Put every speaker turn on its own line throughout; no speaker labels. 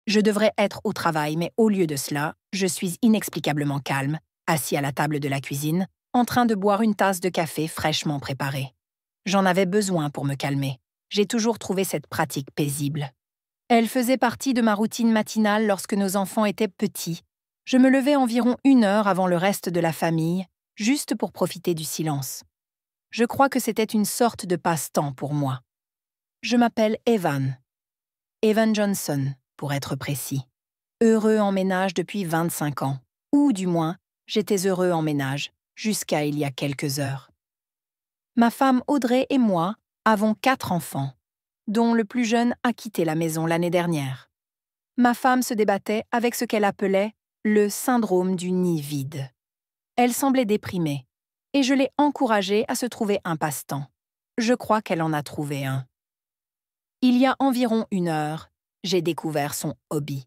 Je devrais être au travail, mais au lieu de cela, je suis inexplicablement calme, assis à la table de la cuisine, en train de boire une tasse de café fraîchement préparée. J'en avais besoin pour me calmer. J'ai toujours trouvé cette pratique paisible. Elle faisait partie de ma routine matinale lorsque nos enfants étaient petits. Je me levais environ 1 heure avant le reste de la famille, juste pour profiter du silence. Je crois que c'était une sorte de passe-temps pour moi. Je m'appelle Evan. Evan Johnson, pour être précis. Heureux en ménage depuis 25 ans. Ou du moins, j'étais heureux en ménage, jusqu'à il y a quelques heures. Ma femme Audrey et moi avons 4 enfants, dont le plus jeune a quitté la maison l'année dernière. Ma femme se débattait avec ce qu'elle appelait le syndrome du nid vide. Elle semblait déprimée, et je l'ai encouragée à se trouver un passe-temps. Je crois qu'elle en a trouvé un. Il y a environ 1 heure, j'ai découvert son hobby.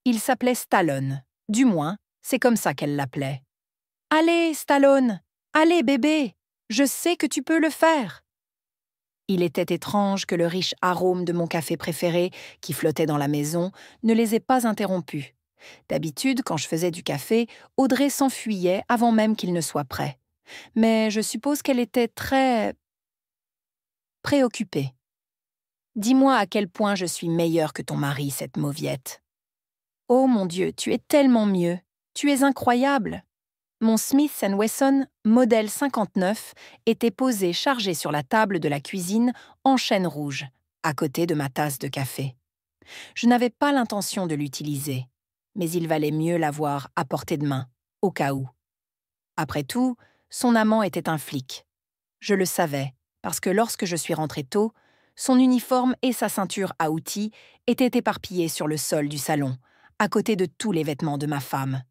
Il s'appelait Stallone, du moins, c'est comme ça qu'elle l'appelait. « Allez, Stallone! Allez, bébé! Je sais que tu peux le faire! » Il était étrange que le riche arôme de mon café préféré, qui flottait dans la maison, ne les ait pas interrompus. D'habitude, quand je faisais du café, Audrey s'enfuyait avant même qu'il ne soit prêt. Mais je suppose qu'elle était très préoccupée. « Dis-moi à quel point je suis meilleure que ton mari, cette mauviette. »« Oh mon Dieu, tu es tellement mieux. Tu es incroyable. » Mon Smith & Wesson modèle 59 était posé chargé sur la table de la cuisine en chêne rouge, à côté de ma tasse de café. Je n'avais pas l'intention de l'utiliser, mais il valait mieux l'avoir à portée de main, au cas où. Après tout, son amant était un flic. Je le savais, parce que lorsque je suis rentrée tôt, son uniforme et sa ceinture à outils étaient éparpillés sur le sol du salon, à côté de tous les vêtements de ma femme.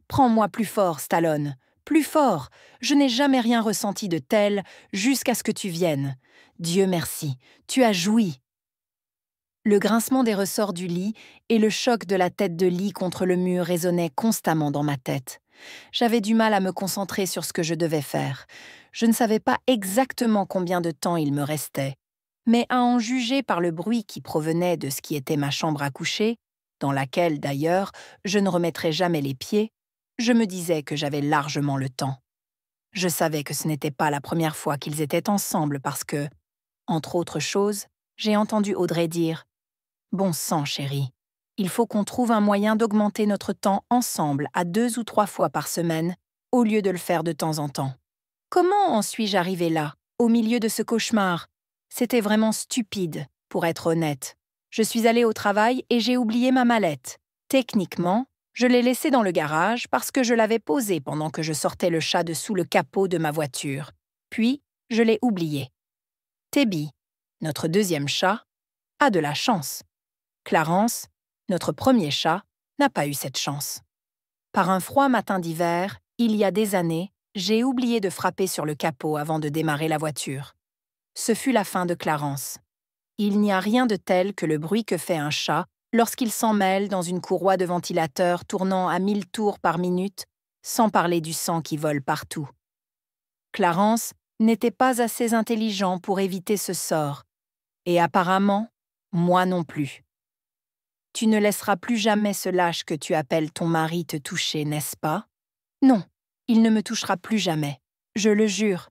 Prends-moi plus fort, Stallone, plus fort. Je n'ai jamais rien ressenti de tel jusqu'à ce que tu viennes. Dieu merci, tu as joui. Le grincement des ressorts du lit et le choc de la tête de lit contre le mur résonnaient constamment dans ma tête. J'avais du mal à me concentrer sur ce que je devais faire. Je ne savais pas exactement combien de temps il me restait, mais à en juger par le bruit qui provenait de ce qui était ma chambre à coucher, dans laquelle, d'ailleurs, je ne remettrais jamais les pieds, je me disais que j'avais largement le temps. Je savais que ce n'était pas la première fois qu'ils étaient ensemble parce que, entre autres choses, j'ai entendu Audrey dire « Bon sang, chérie, il faut qu'on trouve un moyen d'augmenter notre temps ensemble à 2 ou 3 fois par semaine au lieu de le faire de temps en temps. » Comment en suis-je arrivée là, au milieu de ce cauchemar? C'était vraiment stupide, pour être honnête. Je suis allée au travail et j'ai oublié ma mallette. Techniquement, je l'ai laissée dans le garage parce que je l'avais posée pendant que je sortais le chat de sous le capot de ma voiture. Puis, je l'ai oubliée. Tebby, notre deuxième chat, a de la chance. Clarence, notre premier chat, n'a pas eu cette chance. Par un froid matin d'hiver, il y a des années, j'ai oublié de frapper sur le capot avant de démarrer la voiture. Ce fut la fin de Clarence. Il n'y a rien de tel que le bruit que fait un chat lorsqu'il s'en mêle dans une courroie de ventilateur tournant à 1000 tours par minute, sans parler du sang qui vole partout. Clarence n'était pas assez intelligent pour éviter ce sort, et apparemment, moi non plus. Tu ne laisseras plus jamais ce lâche que tu appelles ton mari te toucher, n'est-ce pas? Non, il ne me touchera plus jamais, je le jure.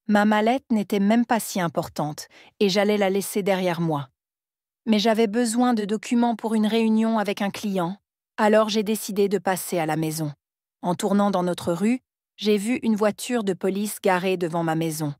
Ma mallette n'était même pas si importante, et j'allais la laisser derrière moi. Mais j'avais besoin de documents pour une réunion avec un client, alors j'ai décidé de passer à la maison. En tournant dans notre rue, j'ai vu une voiture de police garée devant ma maison.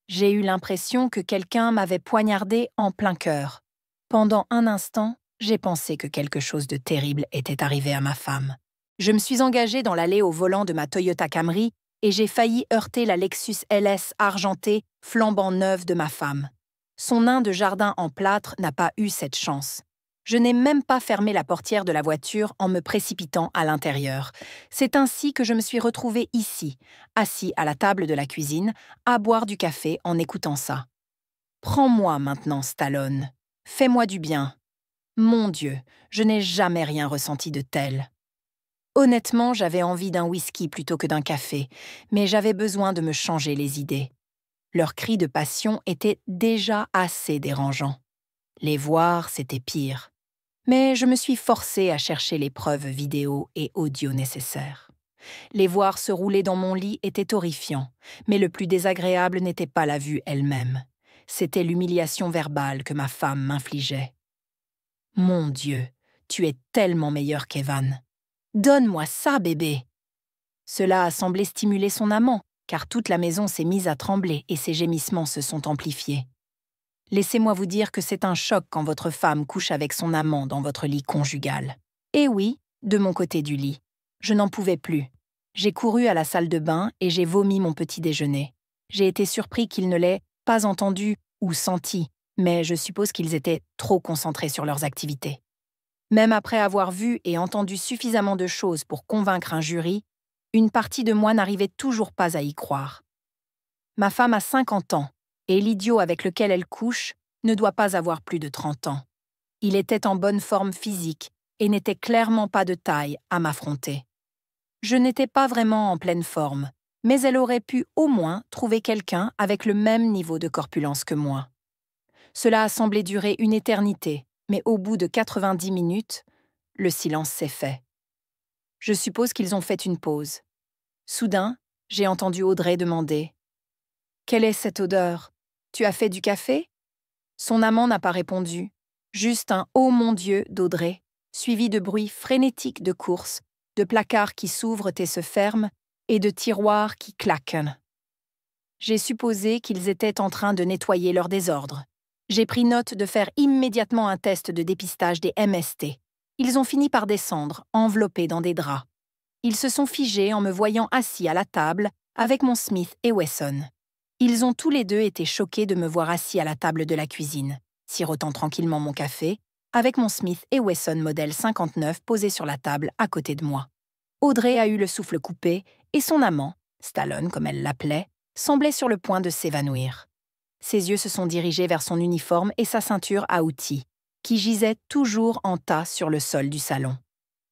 J'ai eu l'impression que quelqu'un m'avait poignardé en plein cœur. Pendant un instant, j'ai pensé que quelque chose de terrible était arrivé à ma femme. Je me suis engagée dans l'allée au volant de ma Toyota Camry et j'ai failli heurter la Lexus LS argentée flambant neuve de ma femme. Son nain de jardin en plâtre n'a pas eu cette chance. Je n'ai même pas fermé la portière de la voiture en me précipitant à l'intérieur. C'est ainsi que je me suis retrouvée ici, assis à la table de la cuisine, à boire du café en écoutant ça. Prends-moi maintenant, Stallone. Fais-moi du bien. Mon Dieu, je n'ai jamais rien ressenti de tel. Honnêtement, j'avais envie d'un whisky plutôt que d'un café, mais j'avais besoin de me changer les idées. Leurs cris de passion étaient déjà assez dérangeants. Les voir, c'était pire. Mais je me suis forcée à chercher les preuves vidéo et audio nécessaires. Les voir se rouler dans mon lit était horrifiant, mais le plus désagréable n'était pas la vue elle-même. C'était l'humiliation verbale que ma femme m'infligeait. « Mon Dieu, tu es tellement meilleur qu'Evan. Donne-moi ça, bébé !» Cela a semblé stimuler son amant, car toute la maison s'est mise à trembler et ses gémissements se sont amplifiés. Laissez-moi vous dire que c'est un choc quand votre femme couche avec son amant dans votre lit conjugal. Et oui, de mon côté du lit. Je n'en pouvais plus. J'ai couru à la salle de bain et j'ai vomi mon petit déjeuner. J'ai été surpris qu'ils ne l'aient pas entendu ou senti, mais je suppose qu'ils étaient trop concentrés sur leurs activités. Même après avoir vu et entendu suffisamment de choses pour convaincre un jury, une partie de moi n'arrivait toujours pas à y croire. Ma femme a 50 ans, et l'idiot avec lequel elle couche ne doit pas avoir plus de 30 ans. Il était en bonne forme physique et n'était clairement pas de taille à m'affronter. Je n'étais pas vraiment en pleine forme, mais elle aurait pu au moins trouver quelqu'un avec le même niveau de corpulence que moi. Cela a semblé durer une éternité, mais au bout de 90 minutes, le silence s'est fait. Je suppose qu'ils ont fait une pause. Soudain, j'ai entendu Audrey demander « Quelle est cette odeur ? Tu as fait du café ?» Son amant n'a pas répondu, juste un « Oh mon Dieu » d'Audrey, suivi de bruits frénétiques de courses, de placards qui s'ouvrent et se ferment, et de tiroirs qui claquent. J'ai supposé qu'ils étaient en train de nettoyer leur désordre. J'ai pris note de faire immédiatement un test de dépistage des MST. Ils ont fini par descendre, enveloppés dans des draps. Ils se sont figés en me voyant assis à la table avec mon Smith & Wesson. Ils ont tous les deux été choqués de me voir assis à la table de la cuisine, sirotant tranquillement mon café, avec mon Smith & Wesson modèle 59 posé sur la table à côté de moi. Audrey a eu le souffle coupé et son amant, Stallone comme elle l'appelait, semblait sur le point de s'évanouir. Ses yeux se sont dirigés vers son uniforme et sa ceinture à outils, qui gisait toujours en tas sur le sol du salon.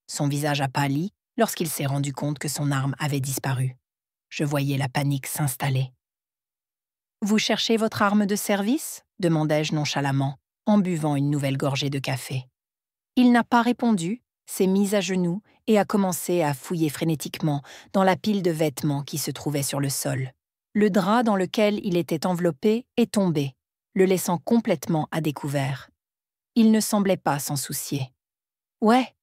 Son visage a pâli lorsqu'il s'est rendu compte que son arme avait disparu. Je voyais la panique s'installer. « Vous cherchez votre arme de service ?» demandai-je nonchalamment, en buvant une nouvelle gorgée de café. Il n'a pas répondu, s'est mis à genoux et a commencé à fouiller frénétiquement dans la pile de vêtements qui se trouvait sur le sol. Le drap dans lequel il était enveloppé est tombé, le laissant complètement à découvert. Il ne semblait pas s'en soucier. « Ouais,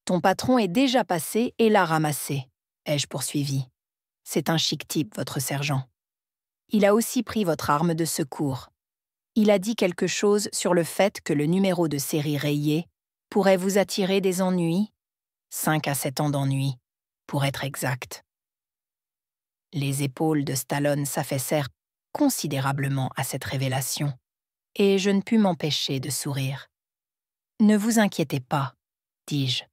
ton patron est déjà passé et l'a ramassé, » ai-je poursuivi. « C'est un chic type, votre sergent. Il a aussi pris votre arme de secours. Il a dit quelque chose sur le fait que le numéro de série rayé pourrait vous attirer des ennuis, 5 à 7 ans d'ennuis, pour être exact. » Les épaules de Stallone s'affaissèrent considérablement à cette révélation, et je ne pus m'empêcher de sourire. « Ne vous inquiétez pas, » dis-je.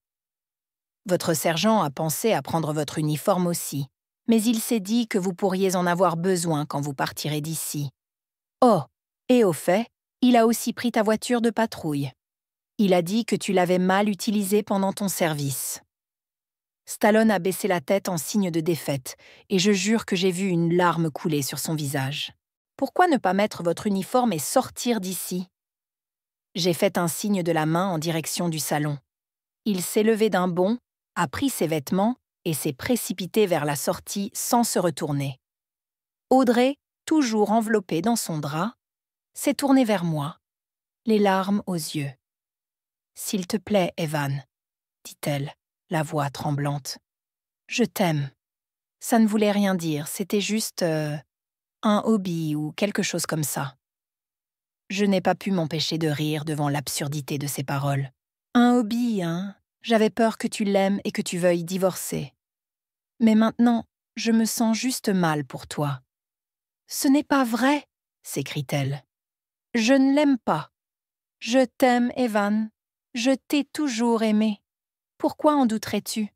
Votre sergent a pensé à prendre votre uniforme aussi, mais il s'est dit que vous pourriez en avoir besoin quand vous partirez d'ici. Oh, et au fait, il a aussi pris ta voiture de patrouille. Il a dit que tu l'avais mal utilisée pendant ton service. Stallone a baissé la tête en signe de défaite, et je jure que j'ai vu une larme couler sur son visage. Pourquoi ne pas mettre votre uniforme et sortir d'ici? J'ai fait un signe de la main en direction du salon. Il s'est levé d'un bond, a pris ses vêtements et s'est précipité vers la sortie sans se retourner. Audrey, toujours enveloppée dans son drap, s'est tournée vers moi, les larmes aux yeux. « S'il te plaît, Evan, » dit-elle, la voix tremblante. « Je t'aime. Ça ne voulait rien dire, c'était juste un hobby ou quelque chose comme ça. » Je n'ai pas pu m'empêcher de rire devant l'absurdité de ces paroles. « Un hobby, hein? J'avais peur que tu l'aimes et que tu veuilles divorcer. Mais maintenant, je me sens juste mal pour toi. »« Ce n'est pas vrai !» s'écrie-t-elle. « Je ne l'aime pas. Je t'aime, Evan. Je t'ai toujours aimé. Pourquoi en douterais-tu ? » ?»«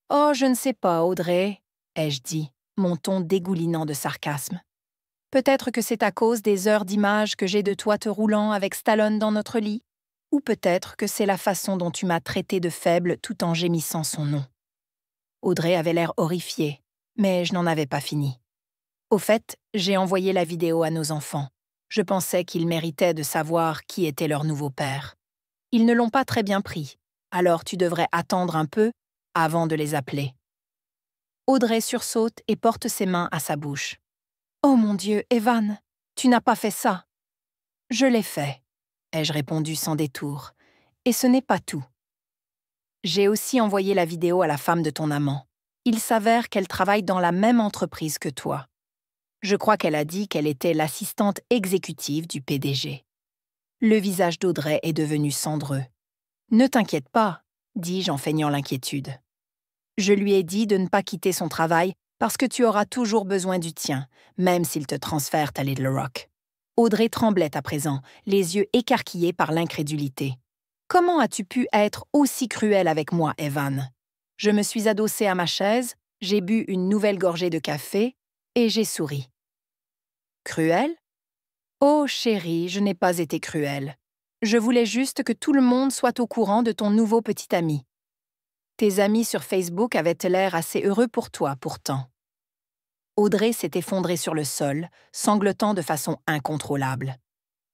Oh, je ne sais pas, Audrey, » ai-je dit, mon ton dégoulinant de sarcasme. « Peut-être que c'est à cause des heures d'images que j'ai de toi te roulant avec Stallone dans notre lit, ou peut-être que c'est la façon dont tu m'as traité de faible tout en gémissant son nom. » Audrey avait l'air horrifiée, mais je n'en avais pas fini. Au fait, j'ai envoyé la vidéo à nos enfants. Je pensais qu'ils méritaient de savoir qui était leur nouveau père. Ils ne l'ont pas très bien pris, alors tu devrais attendre un peu avant de les appeler. Audrey sursaute et porte ses mains à sa bouche. « Oh mon Dieu, Evan, tu n'as pas fait ça. »« Je l'ai fait, » ai-je répondu sans détour. « Et ce n'est pas tout. J'ai aussi envoyé la vidéo à la femme de ton amant. Il s'avère qu'elle travaille dans la même entreprise que toi. Je crois qu'elle a dit qu'elle était l'assistante exécutive du PDG. » Le visage d'Audrey est devenu cendreux. « Ne t'inquiète pas, » dis-je en feignant l'inquiétude. Je lui ai dit de ne pas quitter son travail parce que tu auras toujours besoin du tien, même s'il te transfère à Little Rock. Audrey tremblait à présent, les yeux écarquillés par l'incrédulité. « Comment as-tu pu être aussi cruel avec moi, Evan ?» Je me suis adossée à ma chaise, j'ai bu une nouvelle gorgée de café et j'ai souri. « Cruel ? Oh chérie, je n'ai pas été cruelle. Je voulais juste que tout le monde soit au courant de ton nouveau petit ami. Tes amis sur Facebook avaient l'air assez heureux pour toi, pourtant. » Audrey s'est effondrée sur le sol, sanglotant de façon incontrôlable.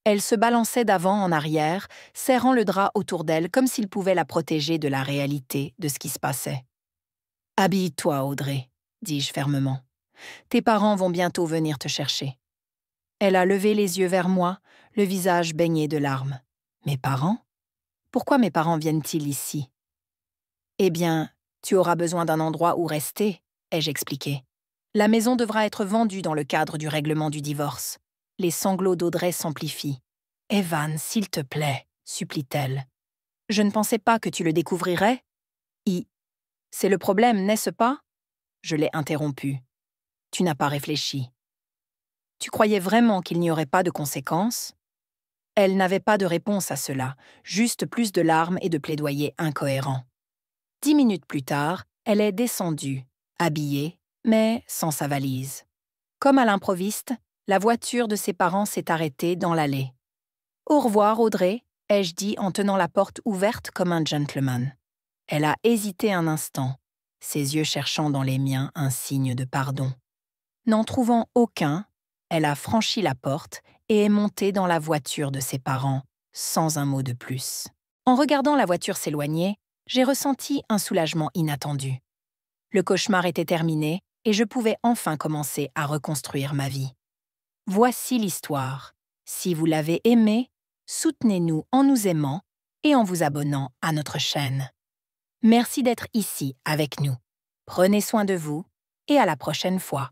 Elle se balançait d'avant en arrière, serrant le drap autour d'elle comme s'il pouvait la protéger de la réalité de ce qui se passait. « Habille-toi, Audrey, » dis-je fermement. « Tes parents vont bientôt venir te chercher. » Elle a levé les yeux vers moi, le visage baigné de larmes. « Mes parents ? Pourquoi mes parents viennent-ils ici ?»« Eh bien, tu auras besoin d'un endroit où rester, » ai-je expliqué. « La maison devra être vendue dans le cadre du règlement du divorce. » Les sanglots d'Audrey s'amplifient. « Evan, s'il te plaît, » supplie-t-elle. « Je ne pensais pas que tu le découvrirais. »« C'est le problème, n'est-ce pas ?» Je l'ai interrompu. « Tu n'as pas réfléchi. Tu croyais vraiment qu'il n'y aurait pas de conséquences ?» Elle n'avait pas de réponse à cela, juste plus de larmes et de plaidoyers incohérents. 10 minutes plus tard, elle est descendue, habillée, mais sans sa valise. Comme à l'improviste, la voiture de ses parents s'est arrêtée dans l'allée. « Au revoir, Audrey », ai-je dit en tenant la porte ouverte comme un gentleman. Elle a hésité un instant, ses yeux cherchant dans les miens un signe de pardon. N'en trouvant aucun, elle a franchi la porte et est montée dans la voiture de ses parents, sans un mot de plus. En regardant la voiture s'éloigner, j'ai ressenti un soulagement inattendu. Le cauchemar était terminé et je pouvais enfin commencer à reconstruire ma vie. Voici l'histoire. Si vous l'avez aimée, soutenez-nous en nous aimant et en vous abonnant à notre chaîne. Merci d'être ici avec nous. Prenez soin de vous et à la prochaine fois.